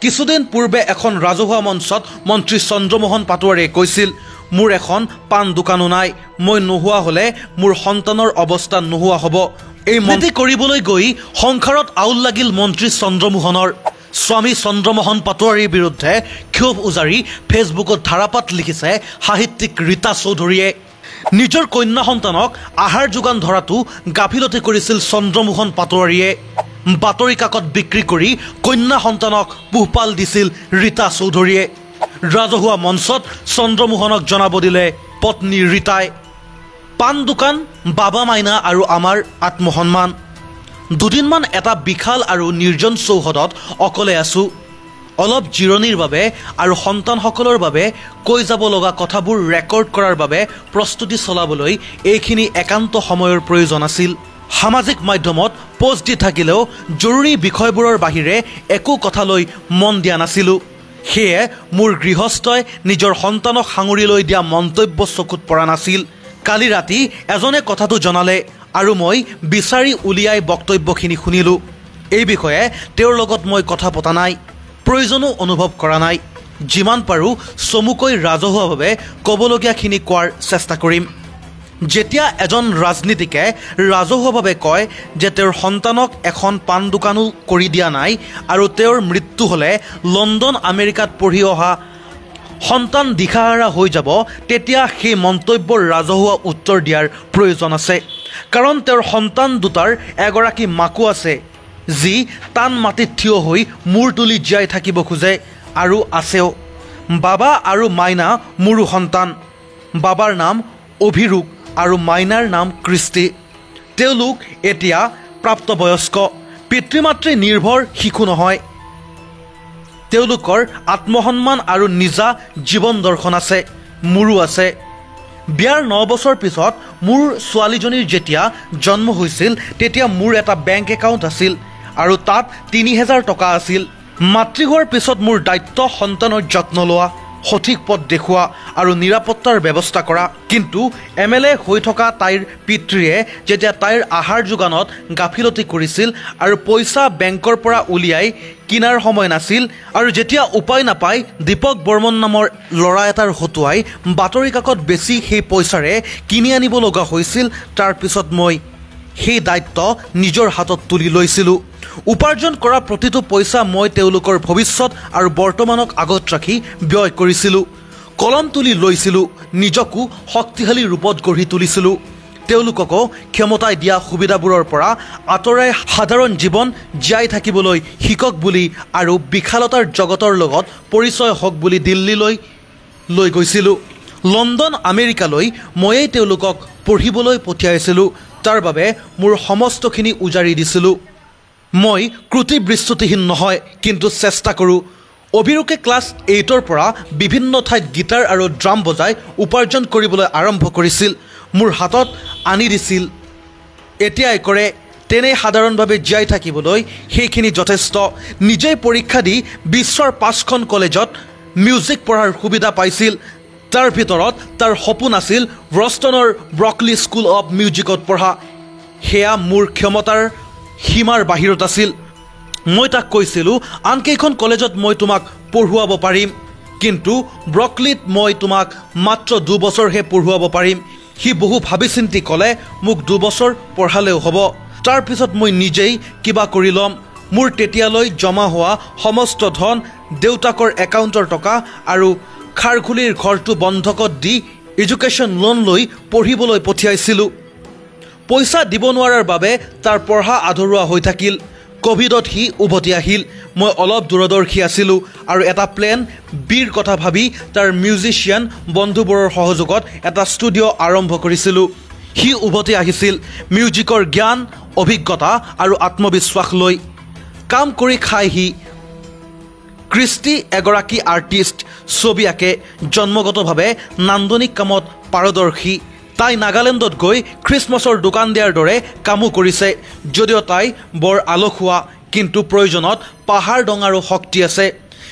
কিছুদিন পূৰ্বে এখন ৰাজহুৱা মঞ্চত মন্ত্ৰী চন্দ্ৰমোহন পাটোৱাৰীয়ে কৈছিল, মোৰ এখন পাণ দোকানো নাই, মই নোহোৱা হলে মোৰ সন্তানৰ অৱস্থা নোহোৱা হ'ব। এই মন্ত্ৰী কৰিবলৈ গৈ সংসাৰত আউল লাগিল মন্ত্ৰী চন্দ্ৰমোহনৰ। স্বামী চন্দ্ৰমোহন পাটোৱাৰীৰ বিৰুদ্ধে ক্ষোভ উজাৰি ফেচবুকত ধাৰাপাত লিখিছে সাহিত্যিক ৰীতা চৌধুৰীয়ে। নিজৰ কন্যা সন্তানক আহাৰ যোগান ধৰাটো গাফিলতি কৰিছিল চন্দ্ৰমোহন পাটোৱাৰীয়ে। বাতৰি কাকত বিক্ৰী কৰি কন্যা সন্তানক পোহপাল দিছিল ৰীতা চৌধুৰীয়ে। ৰাজহুৱা মঞ্চত চন্দ্ৰমোহনক জনাব দিলে পত্নী ৰীতাই। পাণ দোকান, বাবা মাইনা আৰু আমাৰ আত্মসন্মান। দুদিনমান এটা বিশাল আৰু নিৰ্জন চৌহদত অকলে আছোঁ। অলপ জিৰণিৰ বাবে আৰু সন্তানসকলৰ বাবে কৈ যাব লগা কথাবোৰ ৰেকৰ্ড কৰাৰ বাবে প্ৰস্তুতি চলাবলৈ এইখিনি একান্ত সময়ৰ প্ৰয়োজন আছিল। সামাজিক মাধ্যমত পোষ্ট দি থাকিলেও জৰুৰী বিষয়বোৰৰ বাহিৰে একো কথালৈ মন দিয়া নাছিলোঁ। সেয়ে মোৰ গৃহস্থই নিজৰ সন্তানক সাঙুৰি লৈ দিয়া মন্তব্য চকুত পৰা নাছিল। কালি ৰাতি এজনে কথাটো জনালে আৰু মই বিচাৰি উলিয়াই বক্তব্যখিনি শুনিলোঁ। এই বিষয়ে তেওঁৰ লগত মই কথা পতা নাই, প্ৰয়োজনো অনুভৱ কৰা নাই। যিমান পাৰোঁ চমুকৈ ৰাজহুৱাভাৱে ক'বলগীয়াখিনি কোৱাৰ চেষ্টা কৰিম। যেতিয়া এজন ৰাজনীতিকে ৰাজহুৱাভাৱে কয় যে তেওঁৰ সন্তানক এখন পাণ দোকানো কৰি দিয়া নাই আৰু তেওঁৰ মৃত্যু হ'লে লণ্ডন আমেৰিকাত পঢ়ি অহা সন্তান দিশাহাৰা হৈ যাব, তেতিয়া সেই মন্তব্যৰ ৰাজহুৱা উত্তৰ দিয়াৰ প্ৰয়োজন আছে। কাৰণ তেওঁৰ সন্তান দুটাৰ এগৰাকী মাকো আছে, যি টান মাটিত থিয় হৈ মূৰ তুলি জীয়াই থাকিব খোজে আৰু আছেও। বাবা আৰু মাইনা মোৰো সন্তান। বাবাৰ নাম অভিৰূপ আৰু মাইনাৰ নাম কৃষ্টি। তেওঁলোক এতিয়া প্ৰাপ্তবয়স্ক, পিতৃ মাতৃ নিৰ্ভৰ শিশু নহয়। তেওঁলোকৰ আত্মসন্মান আৰু নিজা জীৱন দৰ্শন আছে, মোৰো আছে। বিয়াৰ 9 বছৰ পিছত মোৰ ছোৱালীজনীৰ যেতিয়া জন্ম হৈছিল, তেতিয়া মোৰ এটা বেংক একাউণ্ট আছিল আৰু তাত 3000 টকা আছিল। মাতৃ হোৱাৰ পিছত মোৰ দায়িত্ব সন্তানৰ যত্ন লোৱা, সঠিক পথ দেখুওৱা আৰু নিৰাপত্তাৰ ব্যৱস্থা কৰা। কিন্তু MLA হৈ থকা তাইৰ পিতৃয়ে যেতিয়া তাইৰ আহাৰ যোগানত গাফিলতি কৰিছিল আৰু পইচা বেংকৰ পৰা উলিয়াই কিনাৰ সময় নাছিল, আৰু যেতিয়া উপায় নাপাই দীপক বৰ্মন নামৰ ল'ৰা এটাৰ হতুৱাই বাতৰি কাকত বেছি সেই পইচাৰে কিনি আনিব লগা হৈছিল, তাৰ পিছত মই সেই দায়িত্ব নিজৰ হাতত তুলি লৈছিলোঁ। উপাৰ্জন কৰা প্ৰতিটো পইচা মই তেওঁলোকৰ ভৱিষ্যত আৰু বৰ্তমানক আগত ৰাখি ব্যয় কৰিছিলোঁ। কলম তুলি লৈছিলোঁ, নিজকো শক্তিশালী ৰূপত গঢ়ি তুলিছিলোঁ। তেওঁলোককো ক্ষমতাই দিয়া সুবিধাবোৰৰ পৰা আঁতৰাই সাধাৰণ জীৱন জীয়াই থাকিবলৈ শিকক বুলি আৰু বিশালতাৰ জগতৰ লগত পৰিচয় হওক বুলি দিল্লীলৈ লৈ গৈছিলোঁ। লণ্ডন আমেৰিকালৈ ময়েই তেওঁলোকক পঢ়িবলৈ পঠিয়াইছিলোঁ। তাৰ বাবে মোৰ সমস্তখিনি উজাৰি দিছিলোঁ। মই ক্ৰুটিবৃস্তুতিহীন নহয়, কিন্তু চেষ্টা কৰোঁ। অভিৰূপে ক্লাছ 8ৰ পৰা বিভিন্ন ঠাইত গীটাৰ আৰু ড্ৰাম বজাই উপাৰ্জন কৰিবলৈ আৰম্ভ কৰিছিল, মোৰ হাতত আনি দিছিল। এতিয়াই কৰে, তেনেই সাধাৰণভাৱে জীয়াই থাকিবলৈ সেইখিনি যথেষ্ট। নিজেই পৰীক্ষা দি বিশ্বৰ 5খন কলেজত মিউজিক পঢ়াৰ সুবিধা পাইছিল। তাৰ ভিতৰত তাৰ সপোন আছিল বষ্টনৰ ব্ৰকলি স্কুল অৱ মিউজিকত পঢ়া। সেয়া মোৰ ক্ষমতাৰ সীমাৰ বাহিৰত আছিল। মই তাক কৈছিলোঁ, আনকেইখন কলেজত মই তোমাক পঢ়ুৱাব পাৰিম, কিন্তু ব্ৰকলিত মই তোমাক মাত্ৰ 2 বছৰহে পঢ়ুৱাব পাৰিম। সি বহু ভাবি চিন্তি ক'লে, মোক 2 বছৰ পঢ়ালেও হ'ব, তাৰপিছত মই নিজেই কিবা কৰি ল'ম। মোৰ তেতিয়ালৈ জমা হোৱা সমস্ত ধন, দেউতাকৰ একাউণ্টৰ টকা আৰু খাৰঘুলিৰ ঘৰটো বন্ধকত দি এডুকেশ্যন লোন লৈ পঢ়িবলৈ পঠিয়াইছিলোঁ। পইচা দিব নোৱাৰাৰ বাবে তাৰ পঢ়া আধৰুৱা হৈ থাকিল। ক'ভিডত সি উভতি আহিল। মই অলপ দূৰদৰ্শী আছিলোঁ আৰু এটা প্লেন বিৰ কথা ভাবি তাৰ মিউজিচিয়ান বন্ধুবোৰৰ সহযোগত এটা ষ্টুডিঅ' আৰম্ভ কৰিছিলোঁ। সি উভতি আহিছিল মিউজিকৰ জ্ঞান, অভিজ্ঞতা আৰু আত্মবিশ্বাস লৈ। কাম কৰি খাই সি। কৃষ্টি এগৰাকী আৰ্টিষ্ট, ছবি আঁকে, জন্মগতভাৱে নান্দনিক কামত পাৰদৰ্শী। তাই নাগালেণ্ডত গৈ খ্ৰীষ্টমাছৰ দোকান দিয়াৰ দৰে কামো কৰিছে। যদিও তাই বৰ আলসুৱা, কিন্তু প্ৰয়োজনত পাহাৰ ডঙাৰো শক্তি আছে।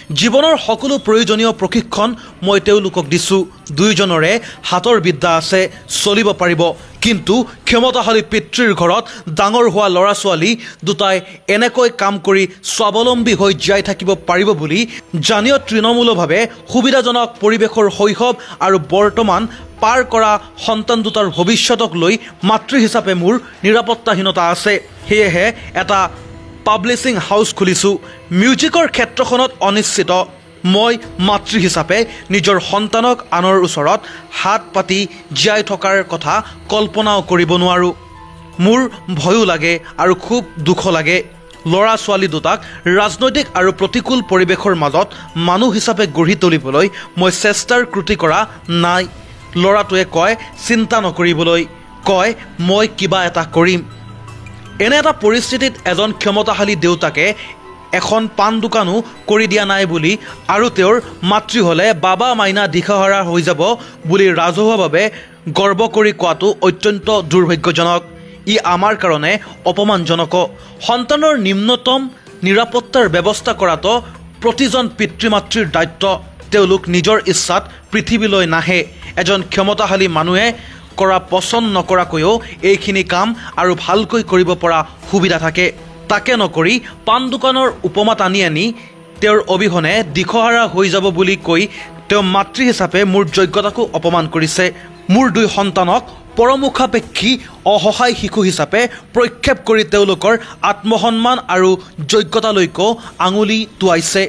জীৱনৰ সকলো প্ৰয়োজনীয় প্ৰশিক্ষণ মই তেওঁলোকক দিছোঁ। দুয়োজনৰে হাতৰ বিদ্যা আছে, চলিব পাৰিব। কিন্তু ক্ষমতাশালী পিতৃৰ ঘৰত ডাঙৰ হোৱা ল'ৰা ছোৱালী দুটাই এনেকৈ কাম কৰি স্বাৱলম্বী হৈ জীয়াই থাকিব পাৰিব বুলি জানিও তৃণমূলভাৱে সুবিধাজনক পৰিৱেশৰ শৈশৱ আৰু বৰ্তমান পাৰ কৰা সন্তান দুটাৰ ভৱিষ্যতক লৈ মাতৃ হিচাপে মোৰ নিৰাপত্তাহীনতা আছে। সেয়েহে এটা পাব্লিছিং হাউচ খুলিছোঁ। মিউজিকৰ ক্ষেত্ৰখনত অনিশ্চিত। মই মাতৃ হিচাপে নিজৰ সন্তানক আনৰ ওচৰত হাত পাতি জীয়াই থকাৰ কথা কল্পনাও কৰিব নোৱাৰোঁ। মোৰ ভয়ো লাগে আৰু খুব দুখ লাগে। ল'ৰা ছোৱালী দুটাক ৰাজনৈতিক আৰু প্ৰতিকূল পৰিৱেশৰ মাজত মানুহ হিচাপে গঢ়ি তুলিবলৈ মই চেষ্টাৰ ক্ৰুটি কৰা নাই। ল'ৰাটোৱে কয় চিন্তা নকৰিবলৈ, কয় মই কিবা এটা কৰিম। এনে এটা পৰিস্থিতিত এজন ক্ষমতাশালী দেউতাকে এখন পাণ দোকানো কৰি দিয়া নাই বুলি আৰু তেওঁৰ মাতৃ হ'লে বাবা মাইনা দিশহাৰা হৈ যাব বুলি ৰাজহুৱাভাৱে গৰ্ব কৰি কোৱাটো অত্যন্ত দুৰ্ভাগ্যজনক। ই আমাৰ কাৰণে অপমানজনক। সন্তানৰ নিম্নতম নিৰাপত্তাৰ ব্যৱস্থা কৰাটো প্ৰতিজন পিতৃ মাতৃৰ দায়িত্ব। তেওঁলোক নিজৰ ইচ্ছাত পৃথিৱীলৈ নাহে। এজন ক্ষমতাশালী মানুহে কৰা পচন্দ নকৰাকৈও এইখিনি কাম আৰু ভালকৈ কৰিব পৰা সুবিধা থাকে। তাকে নকৰি পাণ দোকানৰ উপমা টানি আনি তেওঁৰ অবিহনে দিশহাৰা হৈ যাব বুলি কৈ তেওঁ মাতৃ হিচাপে মোৰ যোগ্যতাকো অপমান কৰিছে। মোৰ দুই সন্তানক পৰমুখাপেক্ষী অসহায় শিশু হিচাপে প্ৰক্ষেপ কৰি তেওঁলোকৰ আত্মসন্মান আৰু যোগ্যতালৈকো আঙুলি টোৱাইছে।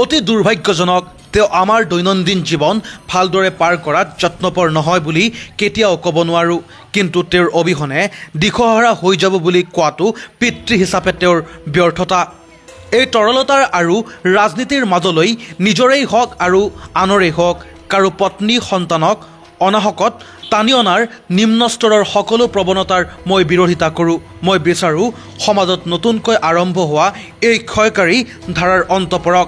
অতি দুৰ্ভাগ্যজনক। তেওঁ আমাৰ দৈনন্দিন জীৱন ভালদৰে পাৰ কৰাত যত্নপৰ নহয় বুলি কেতিয়াও ক'ব নোৱাৰোঁ। কিন্তু তেওঁৰ অবিহনে দিশহাৰা হৈ যাব বুলি কোৱাটো পিতৃ হিচাপে তেওঁৰ ব্যৰ্থতা। এই তৰলতাৰ আৰু ৰাজনীতিৰ মাজলৈ নিজৰেই হওক আৰু আনৰেই হওক কাৰো পত্নী সন্তানক অনাহকত টানি অনাৰ নিম্ন স্তৰৰ সকলো প্ৰৱণতাৰ মই বিৰোধিতা কৰোঁ। মই বিচাৰোঁ সমাজত নতুনকৈ আৰম্ভ হোৱা এই ক্ষয়কাৰী ধাৰাৰ অন্ত পৰক।